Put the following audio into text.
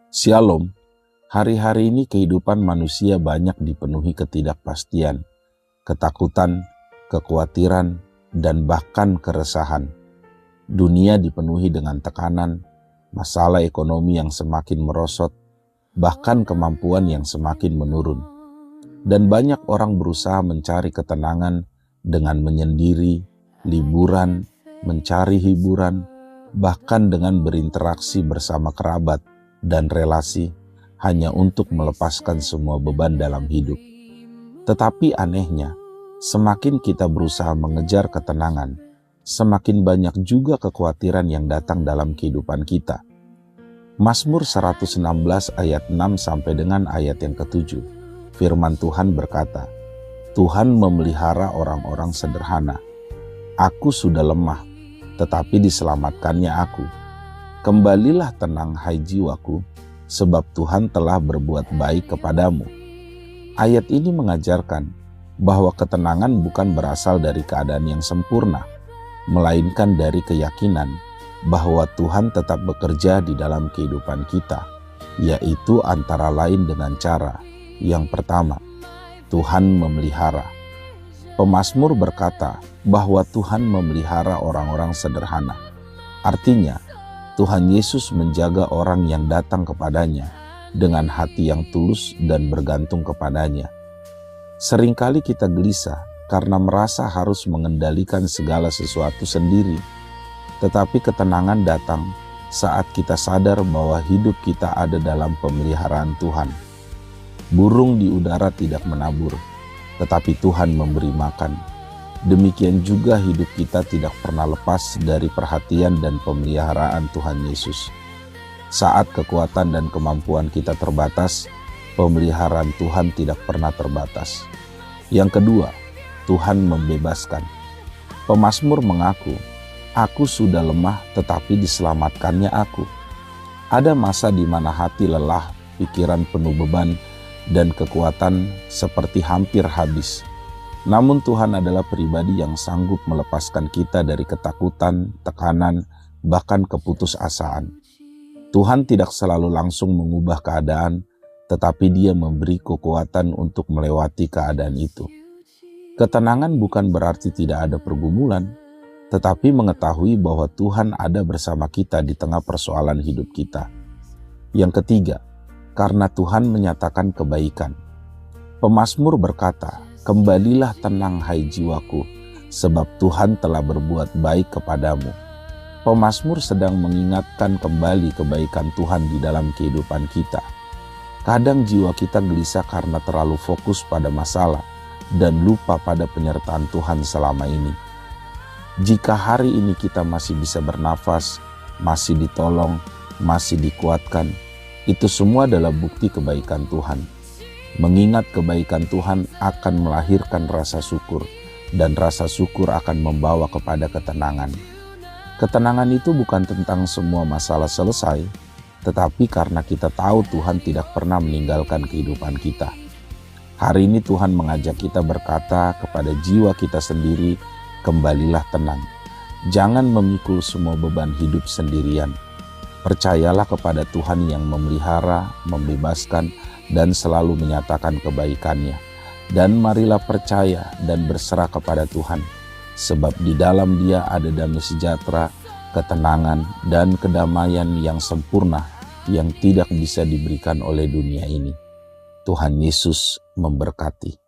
Shalom, hari-hari ini kehidupan manusia banyak dipenuhi ketidakpastian, ketakutan, kekhawatiran, dan bahkan keresahan. Dunia dipenuhi dengan tekanan, masalah ekonomi yang semakin merosot, bahkan kemampuan yang semakin menurun. Dan banyak orang berusaha mencari ketenangan dengan menyendiri, liburan, mencari hiburan, bahkan dengan berinteraksi bersama kerabat dan relasi hanya untuk melepaskan semua beban dalam hidup. Tetapi anehnya, semakin kita berusaha mengejar ketenangan, semakin banyak juga kekhawatiran yang datang dalam kehidupan kita. Mazmur 116 ayat 6 sampai dengan ayat yang ke-7. Firman Tuhan berkata, Tuhan memelihara orang-orang sederhana. Aku sudah lemah, tetapi diselamatkannya aku. Kembalilah tenang hai jiwaku, sebab Tuhan telah berbuat baik kepadamu. Ayat ini mengajarkan bahwa ketenangan bukan berasal dari keadaan yang sempurna, melainkan dari keyakinan bahwa Tuhan tetap bekerja di dalam kehidupan kita, yaitu antara lain dengan cara yang pertama, Tuhan memelihara. Pemazmur berkata bahwa Tuhan memelihara orang-orang sederhana. Artinya, Tuhan Yesus menjaga orang yang datang kepadanya dengan hati yang tulus dan bergantung kepadanya. Seringkali kita gelisah karena merasa harus mengendalikan segala sesuatu sendiri. Tetapi ketenangan datang saat kita sadar bahwa hidup kita ada dalam pemeliharaan Tuhan. Burung di udara tidak menabur, tetapi Tuhan memberi makan. Demikian juga hidup kita tidak pernah lepas dari perhatian dan pemeliharaan Tuhan Yesus. Saat kekuatan dan kemampuan kita terbatas, pemeliharaan Tuhan tidak pernah terbatas. Yang kedua, Tuhan membebaskan. Pemazmur mengaku, aku sudah lemah tetapi diselamatkannya aku. Ada masa di mana hati lelah, pikiran penuh beban, dan kekuatan seperti hampir habis. Namun Tuhan adalah pribadi yang sanggup melepaskan kita dari ketakutan, tekanan, bahkan keputusasaan. Tuhan tidak selalu langsung mengubah keadaan, tetapi Dia memberi kekuatan untuk melewati keadaan itu. Ketenangan bukan berarti tidak ada pergumulan, tetapi mengetahui bahwa Tuhan ada bersama kita di tengah persoalan hidup kita. Yang ketiga, karena Tuhan menyatakan kebaikan. Pemazmur berkata, kembalilah tenang hai jiwaku, sebab Tuhan telah berbuat baik kepadamu. Pemazmur sedang mengingatkan kembali kebaikan Tuhan di dalam kehidupan kita. Kadang jiwa kita gelisah karena terlalu fokus pada masalah dan lupa pada penyertaan Tuhan selama ini. Jika hari ini kita masih bisa bernafas, masih ditolong, masih dikuatkan, itu semua adalah bukti kebaikan Tuhan. Mengingat kebaikan Tuhan akan melahirkan rasa syukur, dan rasa syukur akan membawa kepada ketenangan. Ketenangan itu bukan tentang semua masalah selesai, tetapi karena kita tahu Tuhan tidak pernah meninggalkan kehidupan kita. Hari ini Tuhan mengajak kita berkata kepada jiwa kita sendiri, kembalilah tenang. Jangan memikul semua beban hidup sendirian. Percayalah kepada Tuhan yang memelihara, membebaskan, dan selalu menyatakan kebaikannya. Dan marilah percaya dan berserah kepada Tuhan, sebab di dalam Dia ada damai sejahtera, ketenangan, dan kedamaian yang sempurna yang tidak bisa diberikan oleh dunia ini. Tuhan Yesus memberkati.